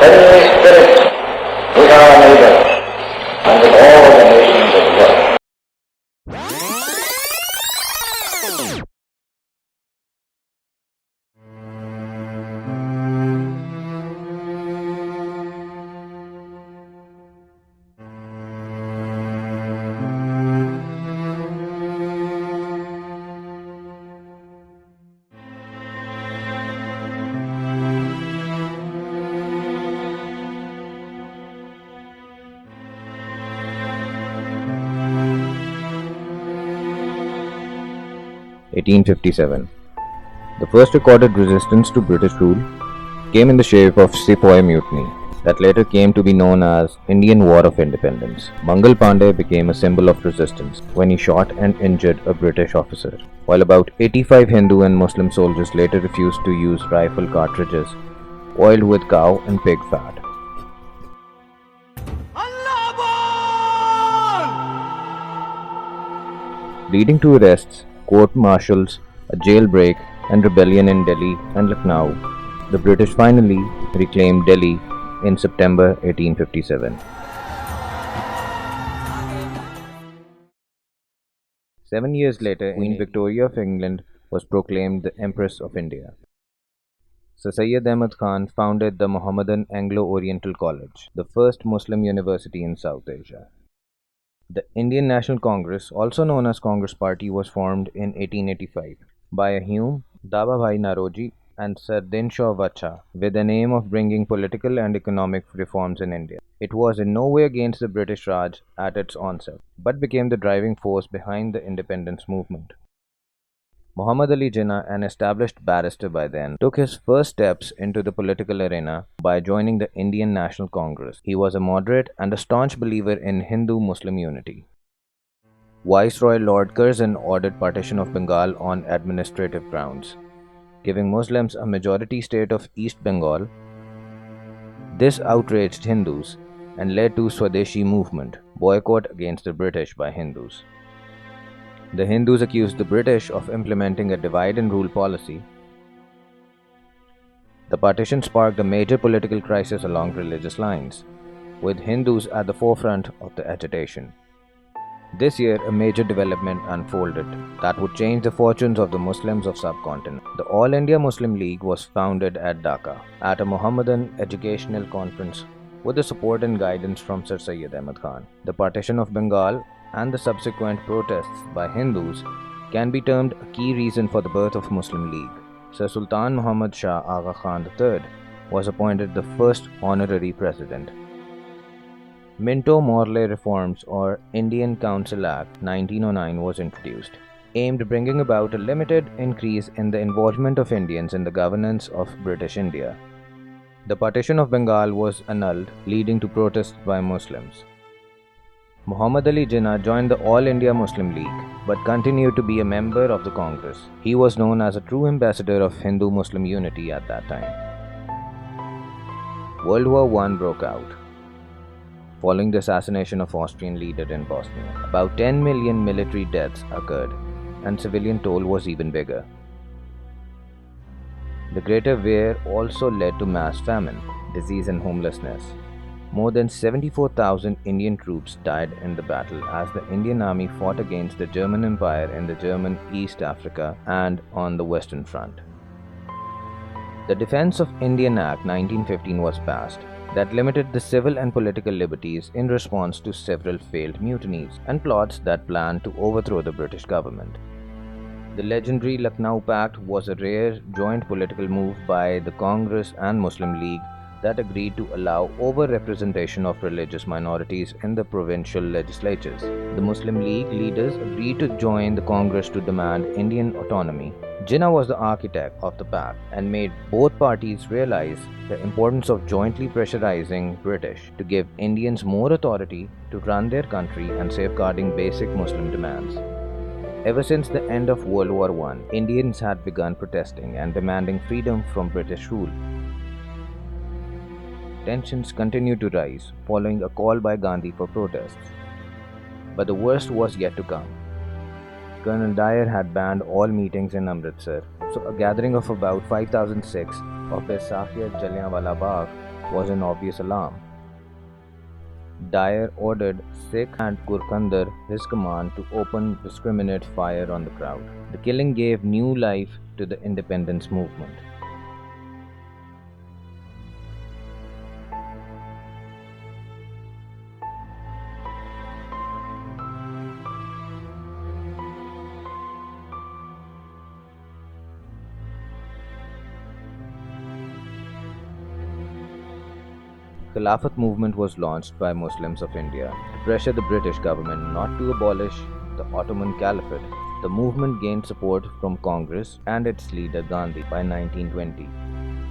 heavenly spirit with our neighbors and with all the nations of the world. 1857. The first recorded resistance to British rule came in the shape of Sepoy Mutiny that later came to be known as Indian War of Independence. Mangal Pandey became a symbol of resistance when he shot and injured a British officer, while about 85 Hindu and Muslim soldiers later refused to use rifle cartridges oiled with cow and pig fat. Leading to arrests, court-martials, a jailbreak, and rebellion in Delhi and Lucknow, the British finally reclaimed Delhi in September 1857. 7 years later, Queen Victoria of England was proclaimed the Empress of India. Sir Syed Ahmad Khan founded the Mohammedan Anglo-Oriental College, the first Muslim university in South Asia. The Indian National Congress, also known as Congress Party, was formed in 1885 by Hume, Dababhai Naroji and Sir Dinshaw Vacha with the aim of bringing political and economic reforms in India. It was in no way against the British Raj at its onset, but became the driving force behind the independence movement. Muhammad Ali Jinnah, an established barrister by then, took his first steps into the political arena by joining the Indian National Congress. He was a moderate and a staunch believer in Hindu-Muslim unity. Viceroy Lord Curzon ordered partition of Bengal on administrative grounds, giving Muslims a majority state of East Bengal. This outraged Hindus and led to Swadeshi movement, boycott against the British by Hindus. The Hindus accused the British of implementing a divide and rule policy. The partition sparked a major political crisis along religious lines, with Hindus at the forefront of the agitation. This year, a major development unfolded that would change the fortunes of the Muslims of subcontinent. The All India Muslim League was founded at Dhaka at a Mohammedan educational conference with the support and guidance from Sir Syed Ahmad Khan. The partition of Bengal and the subsequent protests by Hindus can be termed a key reason for the birth of Muslim League. Sir Sultan Muhammad Shah Agha Khan III was appointed the first honorary president. Minto-Morley Reforms or Indian Council Act 1909 was introduced, aimed at bringing about a limited increase in the involvement of Indians in the governance of British India. The partition of Bengal was annulled, leading to protests by Muslims. Muhammad Ali Jinnah joined the All India Muslim League, but continued to be a member of the Congress. He was known as a true ambassador of Hindu-Muslim unity at that time. World War I broke out. Following the assassination of Austrian leader in Bosnia, about 10 million military deaths occurred, and civilian toll was even bigger. The Greater Wear also led to mass famine, disease and homelessness. More than 74,000 Indian troops died in the battle as the Indian Army fought against the German Empire in the German East Africa and on the Western Front. The Defense of Indian Act 1915 was passed that limited the civil and political liberties in response to several failed mutinies and plots that planned to overthrow the British government. The legendary Lucknow Pact was a rare joint political move by the Congress and Muslim League that agreed to allow over-representation of religious minorities in the provincial legislatures. The Muslim League leaders agreed to join the Congress to demand Indian autonomy. Jinnah was the architect of the pact and made both parties realize the importance of jointly pressurizing British to give Indians more authority to run their country and safeguarding basic Muslim demands. Ever since the end of World War I, Indians had begun protesting and demanding freedom from British rule. Tensions continued to rise following a call by Gandhi for protests. But the worst was yet to come. Colonel Dyer had banned all meetings in Amritsar, so a gathering of about 5,000 Sikhs of Baisakhi at Jallianwala Bagh was an obvious alarm. Dyer ordered Sikh and Gurkhandar, his command, to open discriminate fire on the crowd. The killing gave new life to the independence movement. Khilafat movement was launched by Muslims of India to pressure the British government not to abolish the Ottoman Caliphate. The movement gained support from Congress and its leader Gandhi by 1920.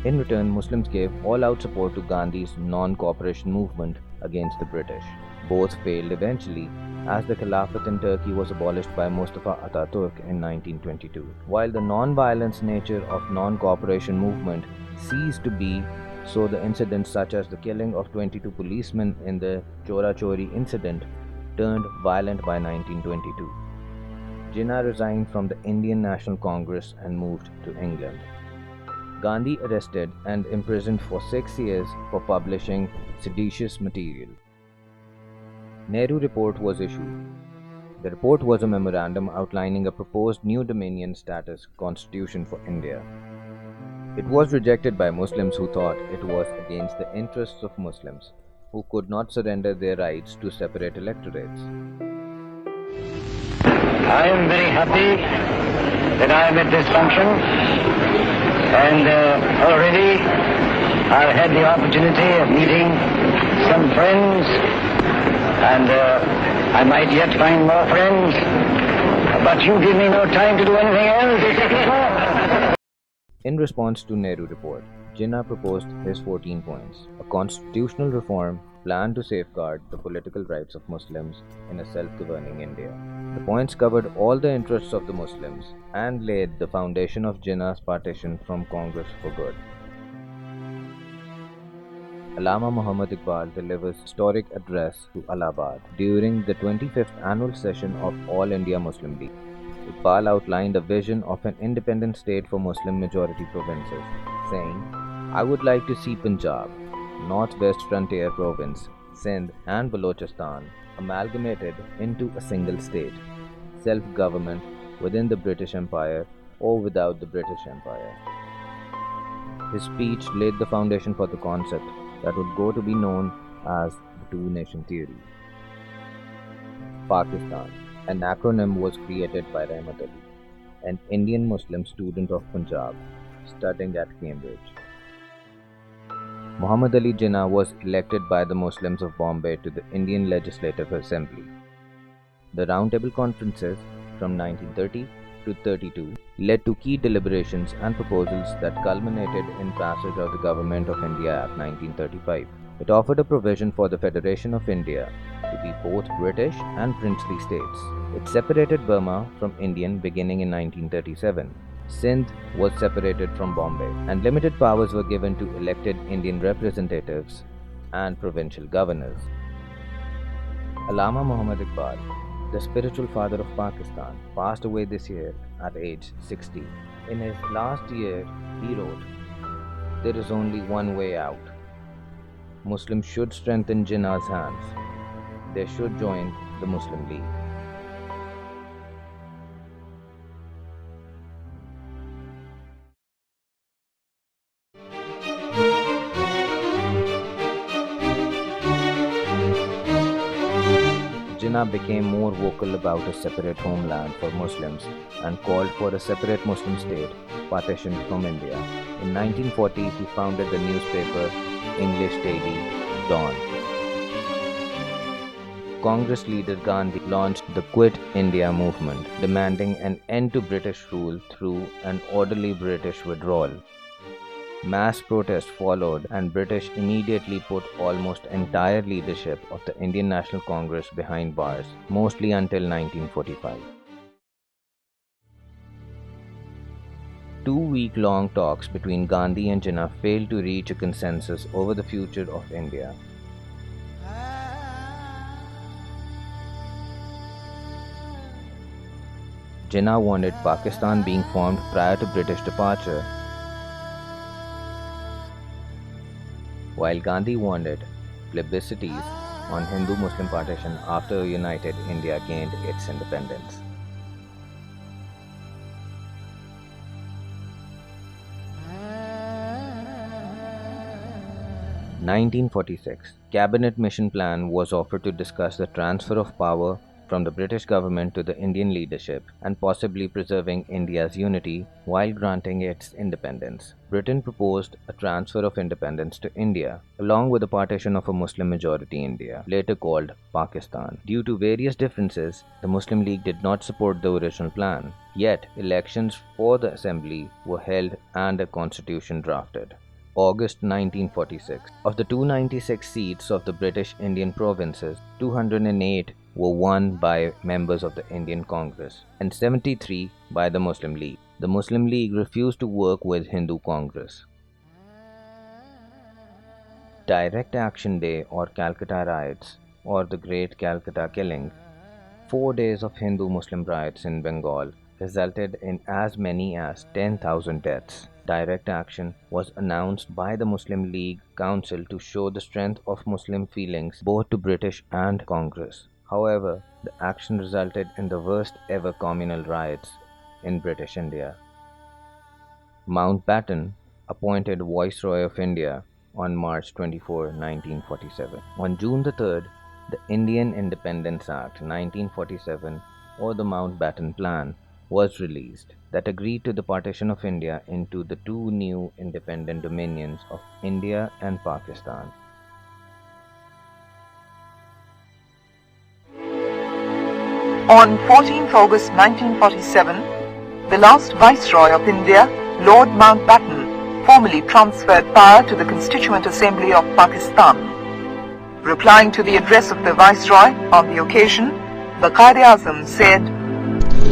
In return, Muslims gave all-out support to Gandhi's non-cooperation movement against the British. Both failed eventually, as the Khilafat in Turkey was abolished by Mustafa Ataturk in 1922. While the non-violence nature of non-cooperation movement ceased to be, so the incidents such as the killing of 22 policemen in the Chora Chori incident turned violent by 1922. Jinnah resigned from the Indian National Congress and moved to England. Gandhi arrested and imprisoned for 6 years for publishing seditious material. Nehru Report was issued. The report was a memorandum outlining a proposed new dominion status constitution for India. It was rejected by Muslims who thought it was against the interests of Muslims, who could not surrender their rights to separate electorates. I am very happy that I am at this function, and already I've had the opportunity of meeting some friends, and I might yet find more friends, but you give me no time to do anything else. In response to Nehru Report, Jinnah proposed his 14 points, a constitutional reform planned to safeguard the political rights of Muslims in a self-governing India. The points covered all the interests of the Muslims and laid the foundation of Jinnah's partition from Congress for good. Allama Muhammad Iqbal delivers historic address to Allahabad during the 25th annual session of All India Muslim League. Iqbal outlined a vision of an independent state for Muslim-majority provinces, saying, "I would like to see Punjab, Northwest Frontier Province, Sindh and Balochistan amalgamated into a single state, self-government within the British Empire or without the British Empire." His speech laid the foundation for the concept that would go to be known as the two-nation theory. Pakistan. An acronym was created by Rahmat Ali, an Indian Muslim student of Punjab, studying at Cambridge. Muhammad Ali Jinnah was elected by the Muslims of Bombay to the Indian Legislative Assembly. The Roundtable Conferences from 1930 to 32 led to key deliberations and proposals that culminated in passage of the Government of India Act 1935. It offered a provision for the Federation of India to be both British and princely states. It separated Burma from Indian beginning in 1937. Sindh was separated from Bombay, and limited powers were given to elected Indian representatives and provincial governors. Allama Muhammad Iqbal, the spiritual father of Pakistan, passed away this year at age 60. In his last year, he wrote, "There is only one way out. Muslims should strengthen Jinnah's hands. They should join the Muslim League." Jinnah became more vocal about a separate homeland for Muslims and called for a separate Muslim state partitioned from India. In 1940, he founded the newspaper English daily Dawn. Congress leader Gandhi launched the Quit India movement, demanding an end to British rule through an orderly British withdrawal. Mass protest followed, and British immediately put almost entire leadership of the Indian National Congress behind bars, mostly until 1945. 2-week-long talks between Gandhi and Jinnah failed to reach a consensus over the future of India. Jinnah wanted Pakistan being formed prior to British departure. while Gandhi wanted plebiscites on Hindu-Muslim partition after a united India gained its independence. 1946 Cabinet Mission Plan was offered to discuss the transfer of power from the British government to the Indian leadership and possibly preserving India's unity while granting its independence. Britain proposed a transfer of independence to India, along with the partition of a Muslim majority India, later called Pakistan. Due to various differences, the Muslim League did not support the original plan. Yet, elections for the assembly were held and a constitution drafted. August 1946. Of the 296 seats of the British Indian provinces, 208 were won by members of the Indian Congress and 73 by the Muslim League. The Muslim League refused to work with Hindu Congress. Direct Action Day or Calcutta Riots or the Great Calcutta Killing, 4 days of Hindu-Muslim riots in Bengal resulted in as many as 10,000 deaths. Direct action was announced by the Muslim League Council to show the strength of Muslim feelings both to British and Congress. However, the action resulted in the worst ever communal riots in British India. Mountbatten appointed Viceroy of India on March 24, 1947. On June 3rd, the Indian Independence Act 1947 or the Mountbatten Plan was released that agreed to the partition of India into the two new independent dominions of India and Pakistan. On 14th August 1947, the last Viceroy of India, Lord Mountbatten, formally transferred power to the Constituent Assembly of Pakistan. Replying to the address of the Viceroy on the occasion, the Quaid-e-Azam said,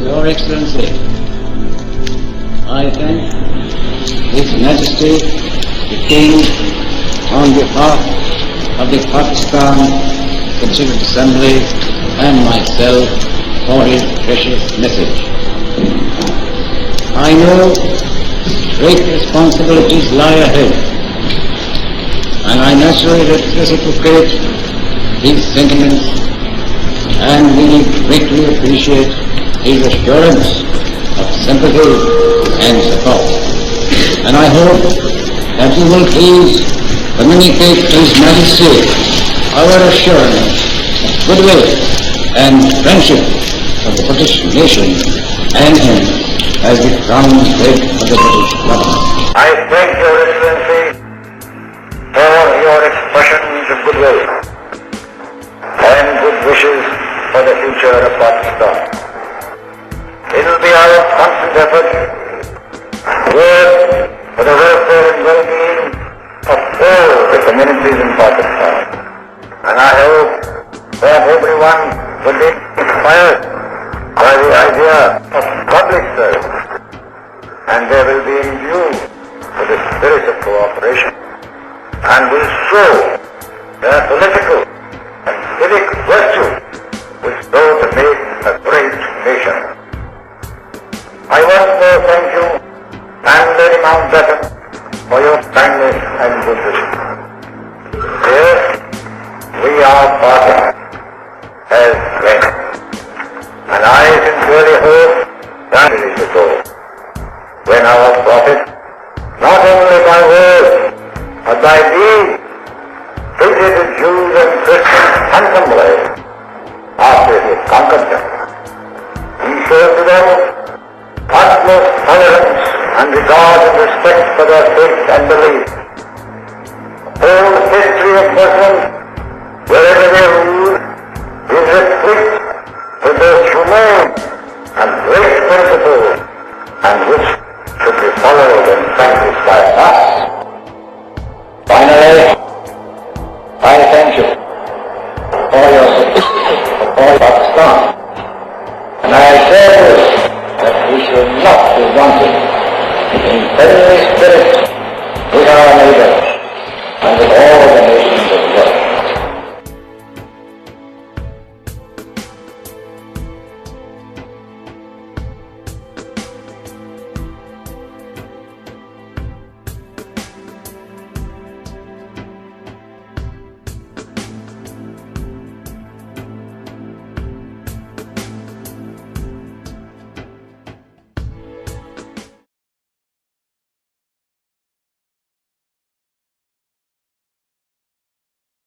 Your Excellency, I thank His Majesty the King on behalf of the Pakistan Constituent Assembly and myself for his precious message. I know great responsibilities lie ahead, and I naturally reciprocate his sentiments and really greatly appreciate his assurance of sympathy and support. And I hope that you will please communicate to His Majesty our assurance of goodwill and friendship of the British nation and him as the crown head of the British government. I thank Your Excellency for your expressions of goodwill and good wishes for the future of Pakistan. It will be our constant effort to work for the welfare and well-being of all the communities in Pakistan. And I hope that everyone will be inspired by the idea of public service, and they will be imbued with the spirit of cooperation, and will show their political and civic virtue which go to make a great nation. I once more thank you and Lady Mountbatten for your kindness and good wishes. Yes, we are parting as friends, and I sincerely hope that it is the goal. When our Prophet, not only by word, but by deed, visited Jews and Christians handsomely after he had conquered them, he showed to them utmost tolerance and regard and respect for their faith and belief. The whole history of Muslims, wherever they rule, is replete with those humane and great principles, and which should be followed and practiced by us. Finally, I thank you for your support for Pakistan, and I assure you that we shall not be wanting in friendly spirit with our neighbors.